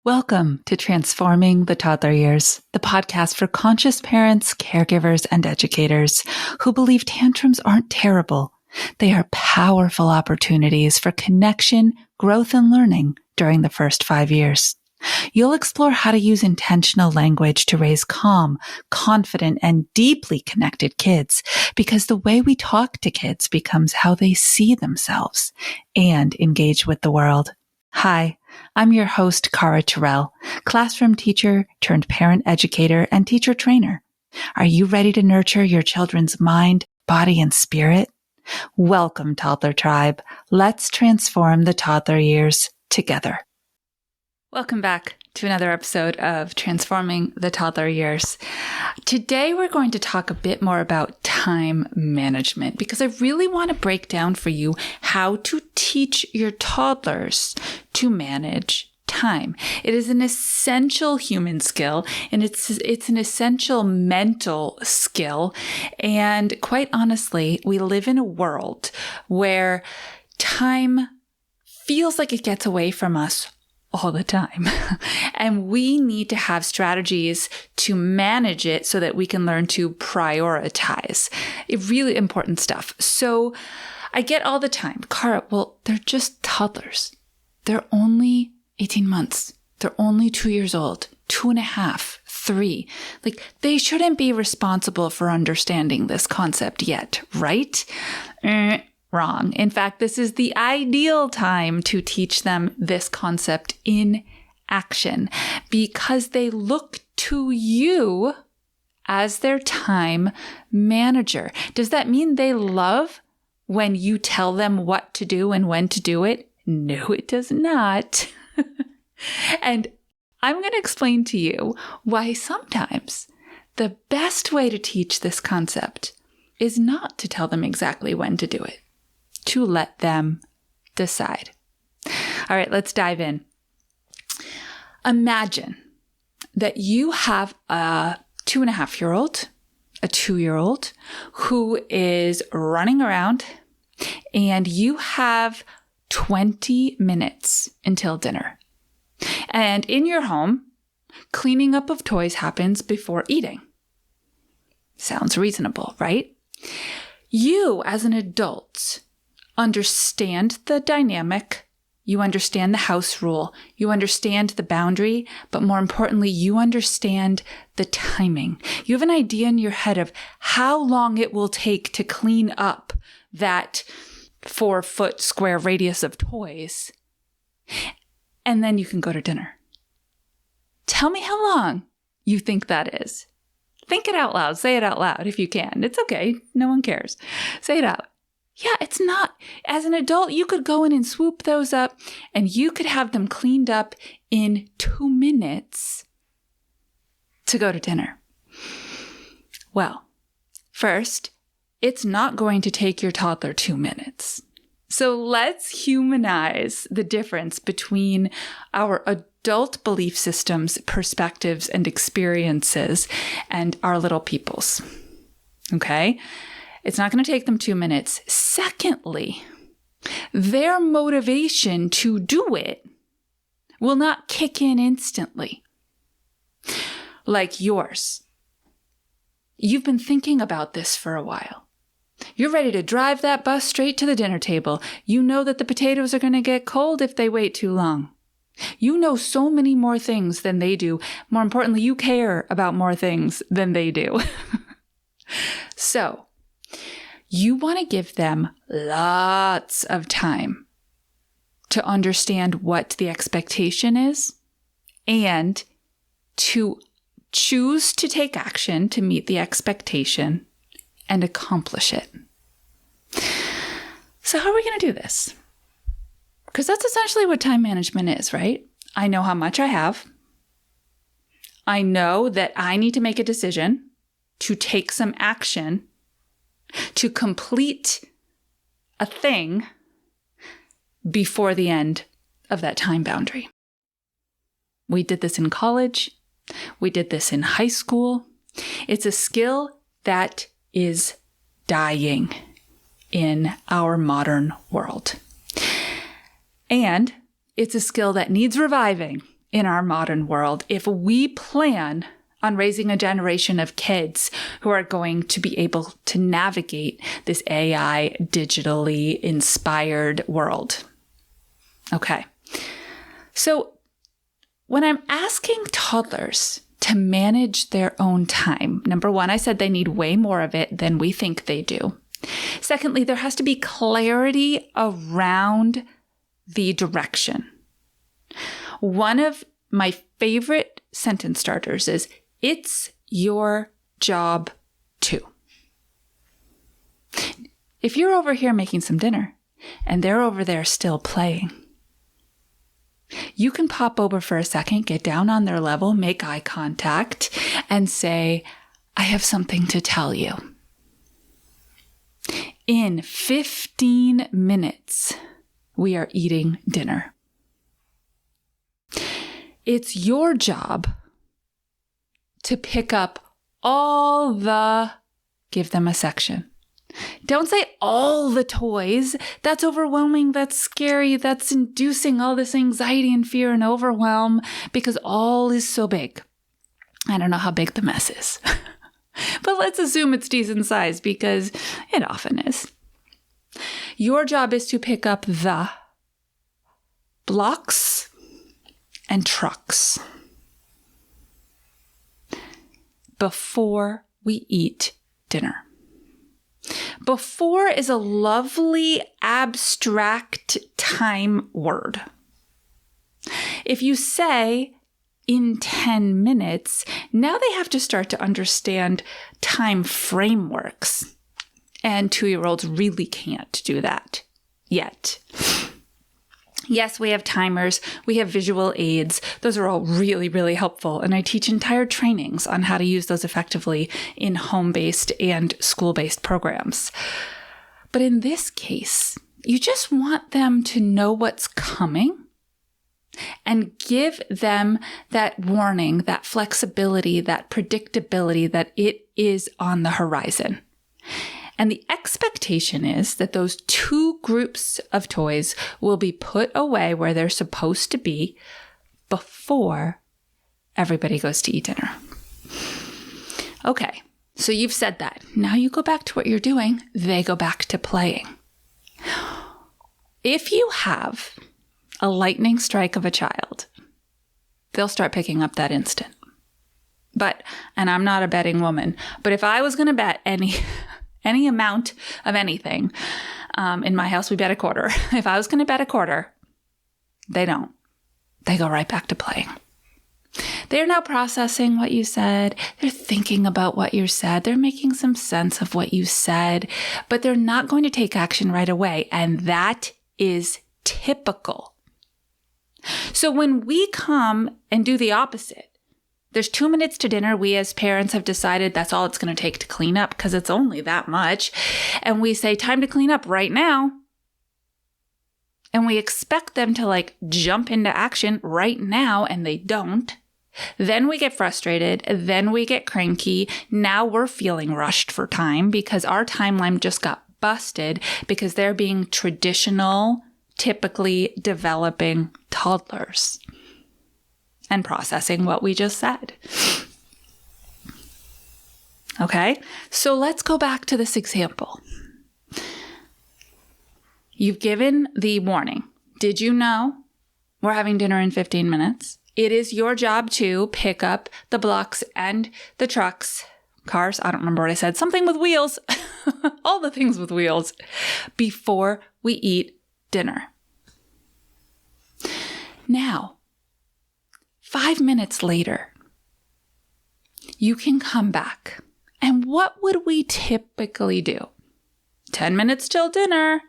Welcome to Transforming the Toddler Years, the podcast for conscious parents, caregivers, and educators who believe tantrums aren't terrible. They are powerful opportunities for connection, growth, and learning during the first 5 years. You'll explore how to use intentional language to raise calm, confident, and deeply connected kids, because the way we talk to kids becomes how they see themselves and engage with the world. Hi, I'm your host, Cara Terrell, classroom teacher turned parent educator and teacher trainer. Are you ready to nurture your children's mind, body, and spirit? Welcome, Toddler Tribe. Let's transform the toddler years together. Welcome back to another episode of Transforming the Toddler Years. Today, we're going to talk a bit more about time management because I really want to break down for you how to teach your toddlers to manage time. It is an essential human skill, and it's an essential mental skill. And quite honestly, we live in a world where time feels like it gets away from us all the time. And we need to have strategies to manage it so that we can learn to prioritize. Really important stuff. So I get all the time, Cara, well, they're just toddlers. They're only 18 months. They're only 2 years old, 2.5, 3. Like, they shouldn't be responsible for understanding this concept yet, right? Wrong. In fact, this is the ideal time to teach them this concept in action because they look to you as their time manager. Does that mean they love when you tell them what to do and when to do it? No, it does not. And I'm going to explain to you why sometimes the best way to teach this concept is not to tell them exactly when to do it, to let them decide. All right, let's dive in. Imagine that you have a 2.5-year-old, a 2-year-old who is running around, and you have 20 minutes until dinner. And in your home, cleaning up of toys happens before eating. Sounds reasonable, right? You, as an adult, understand the dynamic, you understand the house rule, you understand the boundary, but more importantly, you understand the timing. You have an idea in your head of how long it will take to clean up that 4-foot square radius of toys, and then you can go to dinner. Tell me how long you think that is. Think it out loud. Say it out loud if you can. It's okay. No one cares. Say it out. Yeah, it's not. As an adult, you could go in and swoop those up and you could have them cleaned up in 2 minutes to go to dinner. Well, first, it's not going to take your toddler 2 minutes. So let's humanize the difference between our adult belief systems, perspectives, and experiences and our little peoples. Okay? It's not going to take them 2 minutes. Secondly, their motivation to do it will not kick in instantly like yours. You've been thinking about this for a while. You're ready to drive that bus straight to the dinner table. You know that the potatoes are going to get cold if they wait too long. You know so many more things than they do. More importantly, you care about more things than they do. So, you want to give them lots of time to understand what the expectation is and to choose to take action to meet the expectation and accomplish it. So how are we going to do this? Because that's essentially what time management is, right? I know how much I have. I know that I need to make a decision to take some action to complete a thing before the end of that time boundary. We did this in college. We did this in high school. It's a skill that is dying in our modern world. And it's a skill that needs reviving in our modern world if we plan on raising a generation of kids who are going to be able to navigate this AI digitally inspired world. Okay. So when I'm asking toddlers to manage their own time, number one, I said they need way more of it than we think they do. Secondly, there has to be clarity around the direction. One of my favorite sentence starters is, "It's your job too." If you're over here making some dinner and they're over there still playing, you can pop over for a second, get down on their level, make eye contact, and say, "I have something to tell you. In 15 minutes, we are eating dinner. It's your job to pick up all the," give them a section. Don't say all the toys. That's overwhelming. That's scary. That's inducing all this anxiety and fear and overwhelm because all is so big. I don't know how big the mess is, but let's assume it's decent size because it often is. Your job is to pick up the blocks and trucks before we eat dinner. Before is a lovely abstract time word. If you say in 10 minutes, now they have to start to understand time frameworks. And 2-year-olds really can't do that yet. Yes, we have timers, we have visual aids. Those are all really, really helpful. And I teach entire trainings on how to use those effectively in home-based and school-based programs. But in this case, you just want them to know what's coming and give them that warning, that flexibility, that predictability that it is on the horizon. And the expectation is that those two groups of toys will be put away where they're supposed to be before everybody goes to eat dinner. Okay, so you've said that. Now you go back to what you're doing. They go back to playing. If you have a lightning strike of a child, they'll start picking up that instant. But, and I'm not a betting woman, but if I was going to bet any amount of anything, in my house, we bet a quarter. If I was going to bet a quarter, they don't. They go right back to playing. They're now processing what you said. They're thinking about what you said. They're making some sense of what you said, but they're not going to take action right away. And that is typical. So when we come and do the opposite, there's 2 minutes to dinner. We as parents have decided that's all it's going to take to clean up because it's only that much. And we say, time to clean up right now. And we expect them to jump into action right now, and they don't. Then we get frustrated. Then we get cranky. Now we're feeling rushed for time because our timeline just got busted because they're being traditional, typically developing toddlers and processing what we just said. Okay, so let's go back to this example. You've given the warning. Did you know we're having dinner in 15 minutes? It is your job to pick up the blocks and the trucks, cars, I don't remember what I said, something with wheels, all the things with wheels, before we eat dinner. Now, 5 minutes later, you can come back. And what would we typically do? 10 minutes till dinner.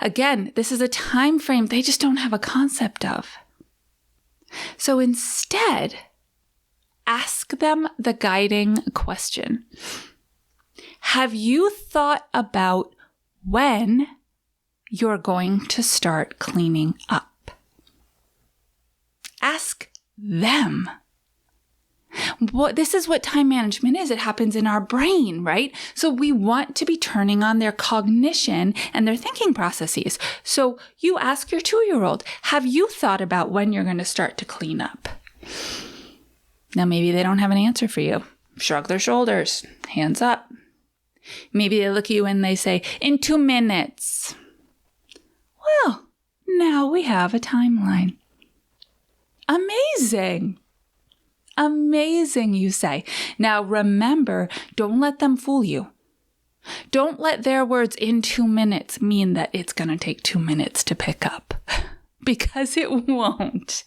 Again, this is a time frame they just don't have a concept of. So instead, ask them the guiding question. Have you thought about when you're going to start cleaning up? Ask them. This is what time management is. It happens in our brain, right? So we want to be turning on their cognition and their thinking processes. So you ask your 2-year-old, have you thought about when you're going to start to clean up? Now, maybe they don't have an answer for you. Shrug their shoulders, hands up. Maybe they look at you and they say, in 2 minutes. Well, now we have a timeline. Amazing. Amazing, you say. Now remember, don't let them fool you. Don't let their words in 2 minutes mean that it's going to take 2 minutes to pick up, because it won't.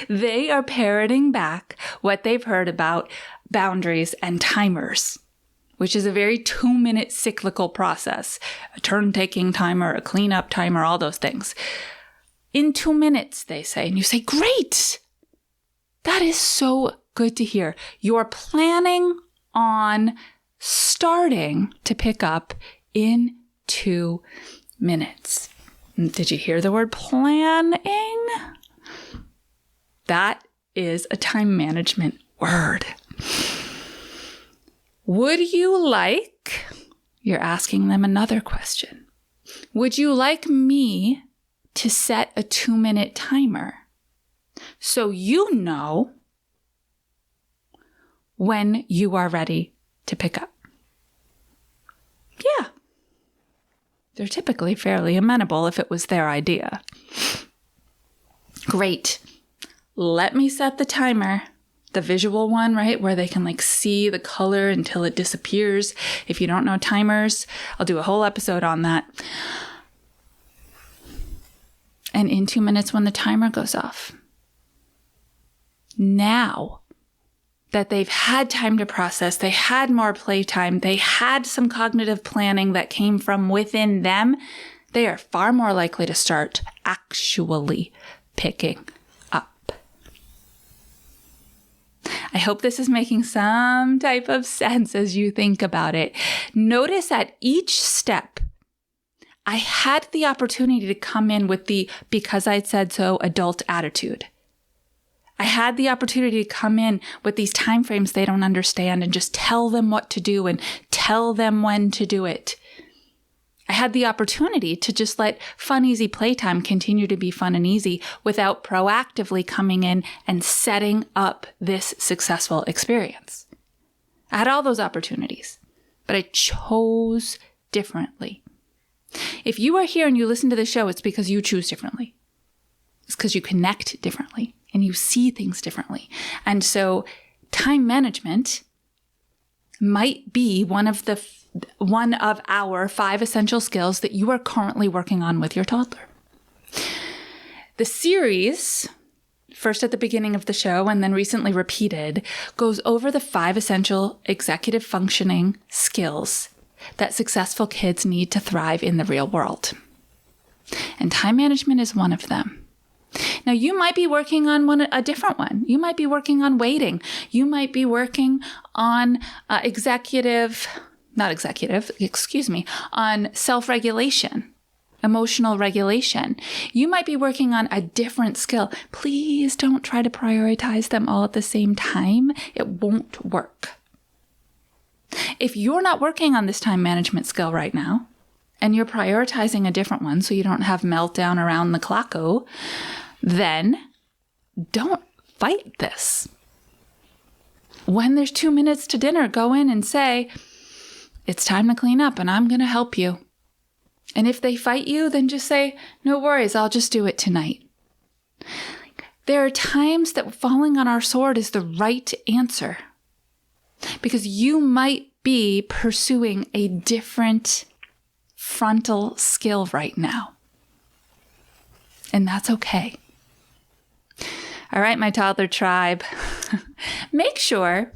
They are parroting back what they've heard about boundaries and timers, which is a very 2-minute cyclical process. A turn-taking timer, a cleanup timer, all those things. In 2 minutes, they say, and you say, great. That is so good to hear. You're planning on starting to pick up in 2 minutes. Did you hear the word planning? That is a time management word. Would you like, you're asking them another question. Would you like me to set a 2-minute timer so you know when you are ready to pick up? Yeah. They're typically fairly amenable if it was their idea. Great. Let me set the timer. The visual one, right? Where they can see the color until it disappears. If you don't know timers, I'll do a whole episode on that. And in 2 minutes when the timer goes off. Now that they've had time to process, they had more playtime, they had some cognitive planning that came from within them, they are far more likely to start actually picking up. I hope this is making some type of sense as you think about it. Notice at each step, I had the opportunity to come in with the because I said so adult attitude. I had the opportunity to come in with these time frames they don't understand and just tell them what to do and tell them when to do it. I had the opportunity to just let fun, easy playtime continue to be fun and easy without proactively coming in and setting up this successful experience. I had all those opportunities, but I chose differently. If you are here and you listen to the show, it's because you choose differently. It's because you connect differently and you see things differently. And so time management might be one of our 5 essential skills that you are currently working on with your toddler. The series, first at the beginning of the show and then recently repeated, goes over the 5 essential executive functioning skills that successful kids need to thrive in the real world. And time management is one of them. Now, you might be working on a different one. You might be working on waiting. You might be working on on self-regulation, emotional regulation. You might be working on a different skill. Please don't try to prioritize them all at the same time. It won't work. If you're not working on this time management skill right now, and you're prioritizing a different one so you don't have meltdown around the clock-o, then don't fight this. When there's 2 minutes to dinner, go in and say, it's time to clean up and I'm going to help you. And if they fight you, then just say, no worries, I'll just do it tonight. There are times that falling on our sword is the right answer because you might be pursuing a different frontal skill right now. And that's okay. All right, my toddler tribe. Make sure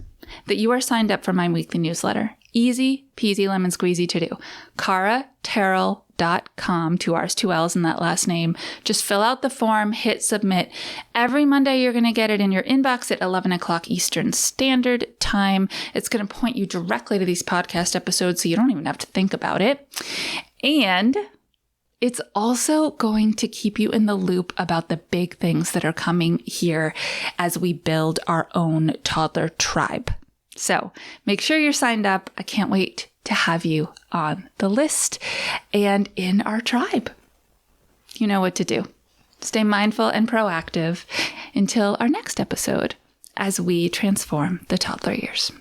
that you are signed up for my weekly newsletter. Easy peasy lemon squeezy to do. CaraTerrell.com, 2 R's, 2 L's in that last name. Just fill out the form, hit submit. Every Monday, you're going to get it in your inbox at 11 o'clock Eastern Standard Time. It's going to point you directly to these podcast episodes so you don't even have to think about it. And it's also going to keep you in the loop about the big things that are coming here as we build our own toddler tribe. So make sure you're signed up. I can't wait to have you on the list and in our tribe. You know what to do. Stay mindful and proactive until our next episode as we transform the toddler years.